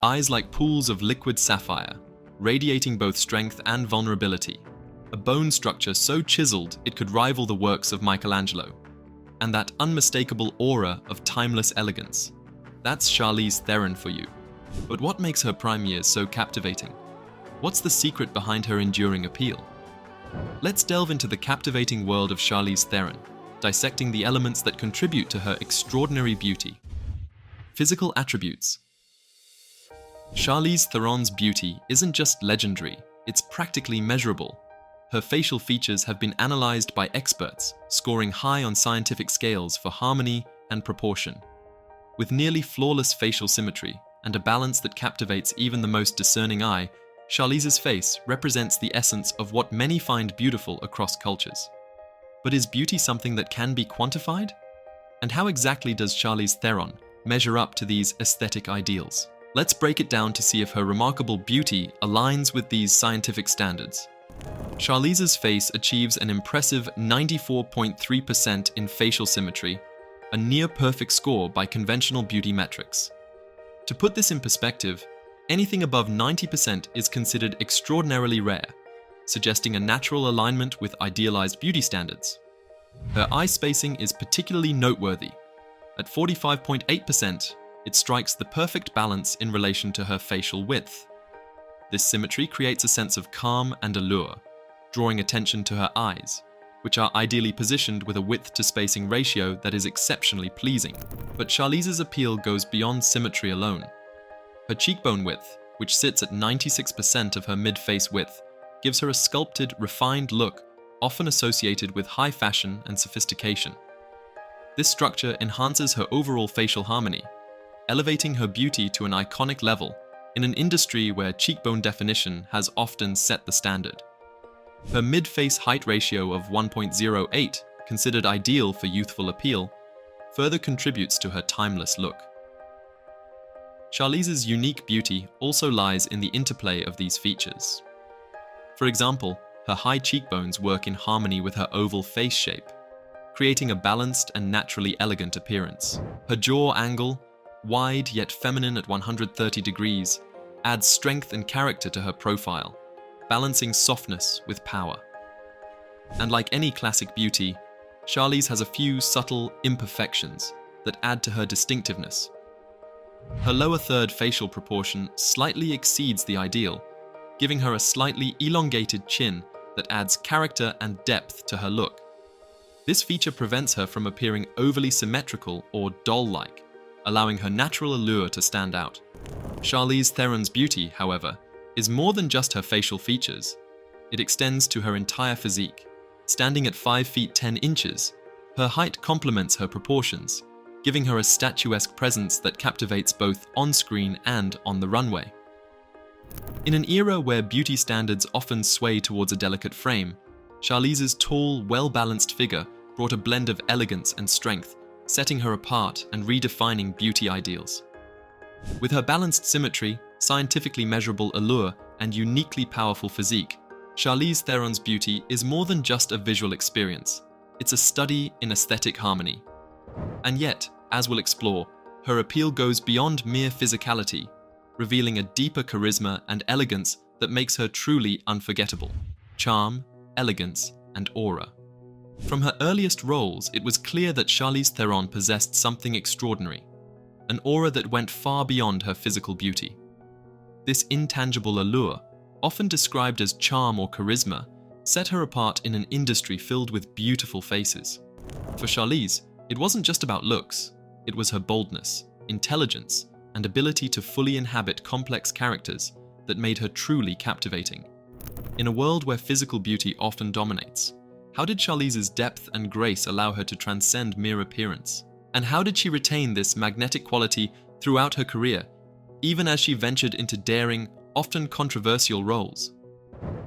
Eyes like pools of liquid sapphire, radiating both strength and vulnerability. A bone structure so chiseled it could rival the works of Michelangelo. And that unmistakable aura of timeless elegance. That's Charlize Theron for you. But what makes her prime years so captivating? What's the secret behind her enduring appeal? Let's delve into the captivating world of Charlize Theron, dissecting the elements that contribute to her extraordinary beauty. Physical attributes. Charlize Theron's beauty isn't just legendary, it's practically measurable. Her facial features have been analyzed by experts, scoring high on scientific scales for harmony and proportion. With nearly flawless facial symmetry and a balance that captivates even the most discerning eye, Charlize's face represents the essence of what many find beautiful across cultures. But is beauty something that can be quantified? And how exactly does Charlize Theron measure up to these aesthetic ideals? Let's break it down to see if her remarkable beauty aligns with these scientific standards. Charlize's face achieves an impressive 94.3% in facial symmetry, a near-perfect score by conventional beauty metrics. To put this in perspective, anything above 90% is considered extraordinarily rare, suggesting a natural alignment with idealized beauty standards. Her eye spacing is particularly noteworthy. At 45.8%, it strikes the perfect balance in relation to her facial width. This symmetry creates a sense of calm and allure, drawing attention to her eyes, which are ideally positioned with a width-to-spacing ratio that is exceptionally pleasing. But Charlize's appeal goes beyond symmetry alone. Her cheekbone width, which sits at 96% of her mid-face width, gives her a sculpted, refined look, often associated with high fashion and sophistication. This structure enhances her overall facial harmony, elevating her beauty to an iconic level in an industry where cheekbone definition has often set the standard. Her mid-face height ratio of 1.08, considered ideal for youthful appeal, further contributes to her timeless look. Charlize's unique beauty also lies in the interplay of these features. For example, her high cheekbones work in harmony with her oval face shape, creating a balanced and naturally elegant appearance. Her jaw angle, wide yet feminine at 130 degrees, adds strength and character to her profile, balancing softness with power. And like any classic beauty, Charlize has a few subtle imperfections that add to her distinctiveness. Her lower third facial proportion slightly exceeds the ideal, giving her a slightly elongated chin that adds character and depth to her look. This feature prevents her from appearing overly symmetrical or doll-like, allowing her natural allure to stand out. Charlize Theron's beauty, however, is more than just her facial features. It extends to her entire physique. Standing at 5 feet 10 inches, her height complements her proportions, giving her a statuesque presence that captivates both on-screen and on the runway. In an era where beauty standards often sway towards a delicate frame, Charlize's tall, well-balanced figure brought a blend of elegance and strength, setting her apart and redefining beauty ideals. With her balanced symmetry, scientifically measurable allure, and uniquely powerful physique, Charlize Theron's beauty is more than just a visual experience. It's a study in aesthetic harmony. And yet, as we'll explore, her appeal goes beyond mere physicality, revealing a deeper charisma and elegance that makes her truly unforgettable. Charm, elegance, and aura. From her earliest roles, it was clear that Charlize Theron possessed something extraordinary, an aura that went far beyond her physical beauty. This intangible allure, often described as charm or charisma, set her apart in an industry filled with beautiful faces. For Charlize, it wasn't just about looks, it was her boldness, intelligence, and ability to fully inhabit complex characters that made her truly captivating. In a world where physical beauty often dominates, how did Charlize's depth and grace allow her to transcend mere appearance? And how did she retain this magnetic quality throughout her career, even as she ventured into daring, often controversial roles?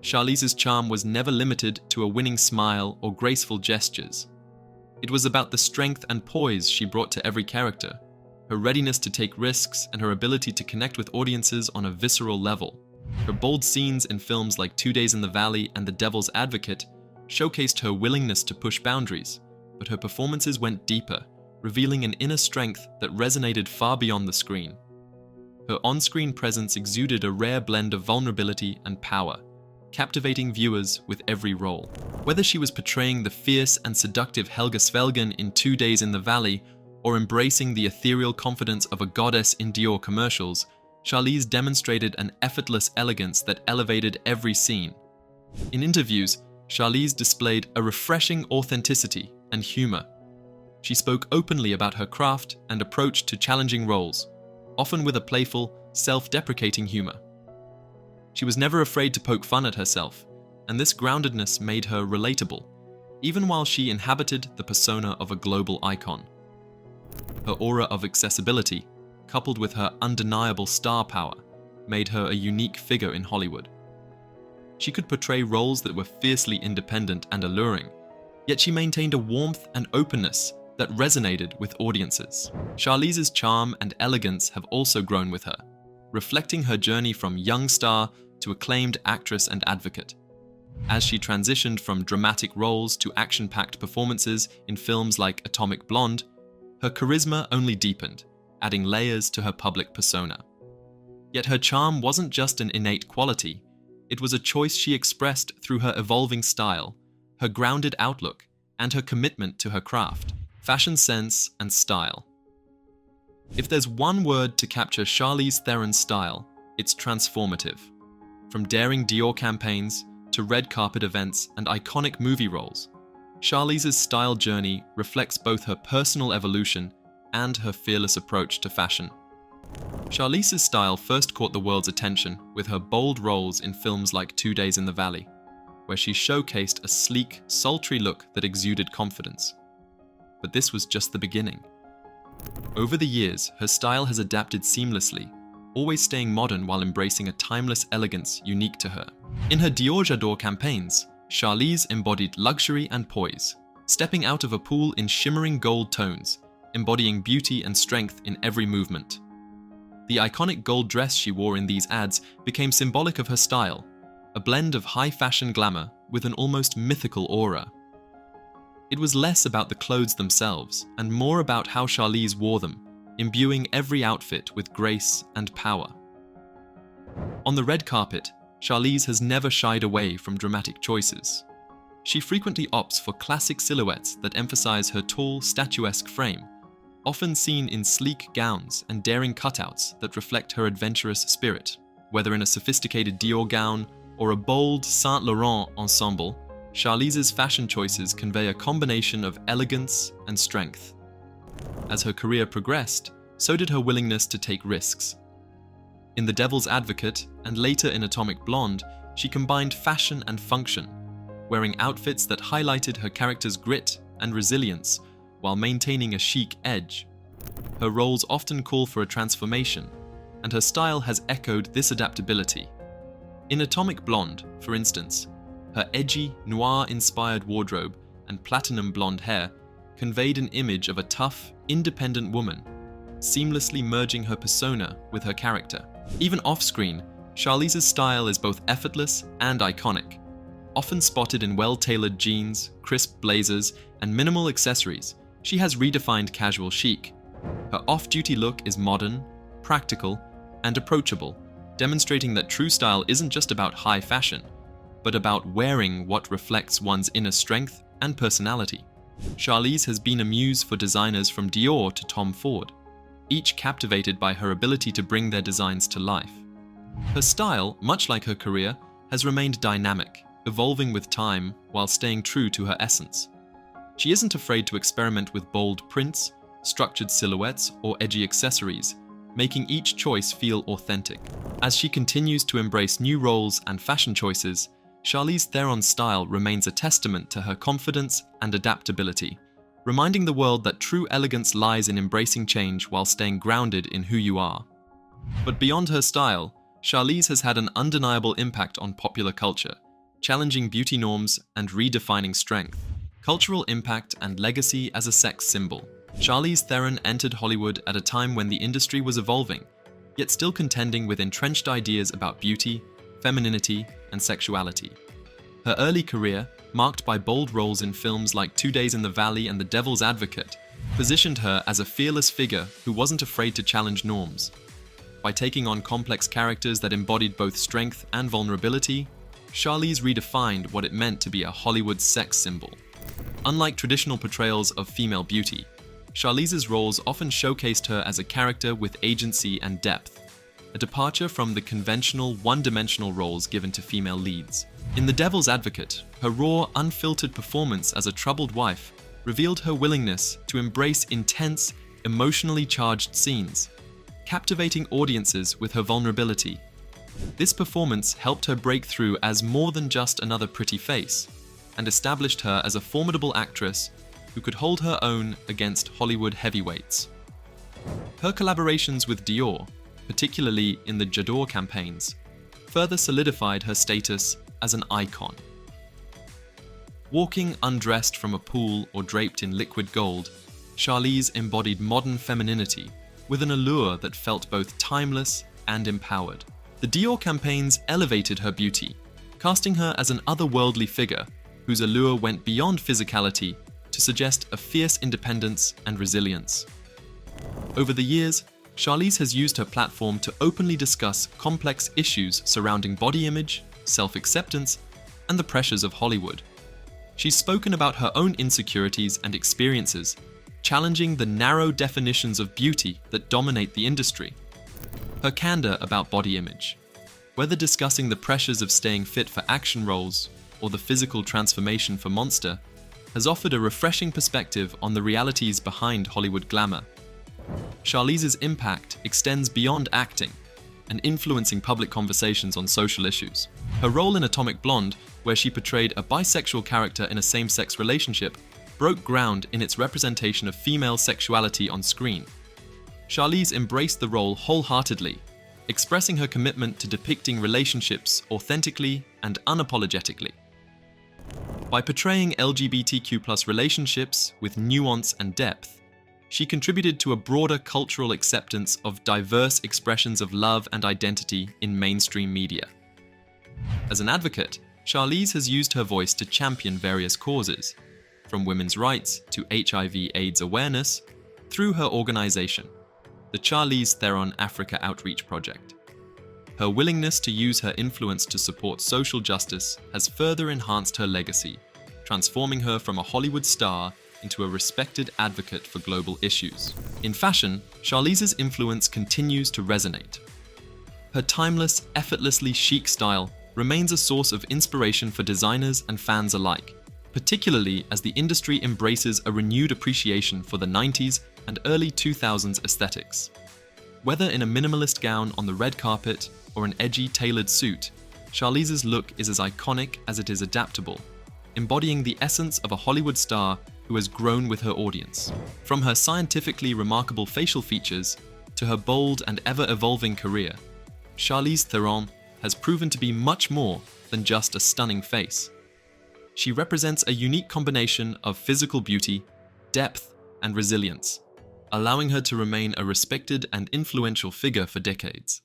Charlize's charm was never limited to a winning smile or graceful gestures. It was about the strength and poise she brought to every character, her readiness to take risks, and her ability to connect with audiences on a visceral level. Her bold scenes in films like 2 Days in the Valley and The Devil's Advocate showcased her willingness to push boundaries, but her performances went deeper, revealing an inner strength that resonated far beyond the screen. Her on-screen presence exuded a rare blend of vulnerability and power, captivating viewers with every role. Whether she was portraying the fierce and seductive Helga Svelgen in 2 Days in the Valley or embracing the ethereal confidence of a goddess in Dior commercials, Charlize demonstrated an effortless elegance that elevated every scene. In interviews, Charlize displayed a refreshing authenticity and humor. She spoke openly about her craft and approach to challenging roles, often with a playful, self-deprecating humor. She was never afraid to poke fun at herself, and this groundedness made her relatable, even while she inhabited the persona of a global icon. Her aura of accessibility, coupled with her undeniable star power, made her a unique figure in Hollywood. She could portray roles that were fiercely independent and alluring, yet she maintained a warmth and openness that resonated with audiences. Charlize's charm and elegance have also grown with her, reflecting her journey from young star to acclaimed actress and advocate. As she transitioned from dramatic roles to action-packed performances in films like Atomic Blonde, her charisma only deepened, adding layers to her public persona. Yet her charm wasn't just an innate quality, it was a choice she expressed through her evolving style, her grounded outlook, and her commitment to her craft, fashion sense, and style. If there's one word to capture Charlize Theron's style, it's transformative. From daring Dior campaigns to red carpet events and iconic movie roles, Charlize's style journey reflects both her personal evolution and her fearless approach to fashion. Charlize's style first caught the world's attention with her bold roles in films like 2 Days in the Valley, where she showcased a sleek, sultry look that exuded confidence. But this was just the beginning. Over the years, her style has adapted seamlessly, always staying modern while embracing a timeless elegance unique to her. In her Dior J'adore campaigns, Charlize embodied luxury and poise, stepping out of a pool in shimmering gold tones, embodying beauty and strength in every movement. The iconic gold dress she wore in these ads became symbolic of her style, a blend of high fashion glamour with an almost mythical aura. It was less about the clothes themselves and more about how Charlize wore them, imbuing every outfit with grace and power. On the red carpet, Charlize has never shied away from dramatic choices. She frequently opts for classic silhouettes that emphasize her tall, statuesque frame, often seen in sleek gowns and daring cutouts that reflect her adventurous spirit. Whether in a sophisticated Dior gown or a bold Saint Laurent ensemble, Charlize's fashion choices convey a combination of elegance and strength. As her career progressed, so did her willingness to take risks. In The Devil's Advocate and later in Atomic Blonde, she combined fashion and function, wearing outfits that highlighted her character's grit and resilience while maintaining a chic edge. Her roles often call for a transformation, and her style has echoed this adaptability. In Atomic Blonde, for instance, her edgy, noir-inspired wardrobe and platinum blonde hair conveyed an image of a tough, independent woman, seamlessly merging her persona with her character. Even off-screen, Charlize's style is both effortless and iconic. Often spotted in well-tailored jeans, crisp blazers, and minimal accessories, she has redefined casual chic. Her off-duty look is modern, practical, and approachable, demonstrating that true style isn't just about high fashion, but about wearing what reflects one's inner strength and personality. Charlize has been a muse for designers from Dior to Tom Ford, each captivated by her ability to bring their designs to life. Her style, much like her career, has remained dynamic, evolving with time while staying true to her essence. She isn't afraid to experiment with bold prints, structured silhouettes, or edgy accessories, making each choice feel authentic. As she continues to embrace new roles and fashion choices, Charlize Theron's style remains a testament to her confidence and adaptability, reminding the world that true elegance lies in embracing change while staying grounded in who you are. But beyond her style, Charlize has had an undeniable impact on popular culture, challenging beauty norms and redefining strength. Cultural impact and legacy as a sex symbol. Charlize Theron entered Hollywood at a time when the industry was evolving, yet still contending with entrenched ideas about beauty, femininity, and sexuality. Her early career, marked by bold roles in films like 2 Days in the Valley and The Devil's Advocate, positioned her as a fearless figure who wasn't afraid to challenge norms. By taking on complex characters that embodied both strength and vulnerability, Charlize redefined what it meant to be a Hollywood sex symbol. Unlike traditional portrayals of female beauty, Charlize's roles often showcased her as a character with agency and depth, a departure from the conventional one-dimensional roles given to female leads. In The Devil's Advocate, her raw, unfiltered performance as a troubled wife revealed her willingness to embrace intense, emotionally charged scenes, captivating audiences with her vulnerability. This performance helped her break through as more than just another pretty face, and established her as a formidable actress who could hold her own against Hollywood heavyweights. Her collaborations with Dior, particularly in the J'adore campaigns, further solidified her status as an icon. Walking undressed from a pool or draped in liquid gold, Charlize embodied modern femininity with an allure that felt both timeless and empowered. The Dior campaigns elevated her beauty, casting her as an otherworldly figure whose allure went beyond physicality to suggest a fierce independence and resilience. Over the years, Charlize has used her platform to openly discuss complex issues surrounding body image, self-acceptance, and the pressures of Hollywood. She's spoken about her own insecurities and experiences, challenging the narrow definitions of beauty that dominate the industry. Her candor about body image, whether discussing the pressures of staying fit for action roles or the physical transformation for Monster, has offered a refreshing perspective on the realities behind Hollywood glamour. Charlize's impact extends beyond acting and influencing public conversations on social issues. Her role in Atomic Blonde, where she portrayed a bisexual character in a same-sex relationship, broke ground in its representation of female sexuality on screen. Charlize embraced the role wholeheartedly, expressing her commitment to depicting relationships authentically and unapologetically. By portraying LGBTQ+ relationships with nuance and depth, she contributed to a broader cultural acceptance of diverse expressions of love and identity in mainstream media. As an advocate, Charlize has used her voice to champion various causes, from women's rights to HIV/AIDS awareness, through her organization, the Charlize Theron Africa Outreach Project. Her willingness to use her influence to support social justice has further enhanced her legacy, transforming her from a Hollywood star into a respected advocate for global issues. In fashion, Charlize's influence continues to resonate. Her timeless, effortlessly chic style remains a source of inspiration for designers and fans alike, particularly as the industry embraces a renewed appreciation for the 90s and early 2000s aesthetics. Whether in a minimalist gown on the red carpet or an edgy tailored suit, Charlize's look is as iconic as it is adaptable, embodying the essence of a Hollywood star who has grown with her audience. From her scientifically remarkable facial features to her bold and ever-evolving career, Charlize Theron has proven to be much more than just a stunning face. She represents a unique combination of physical beauty, depth, and resilience, allowing her to remain a respected and influential figure for decades.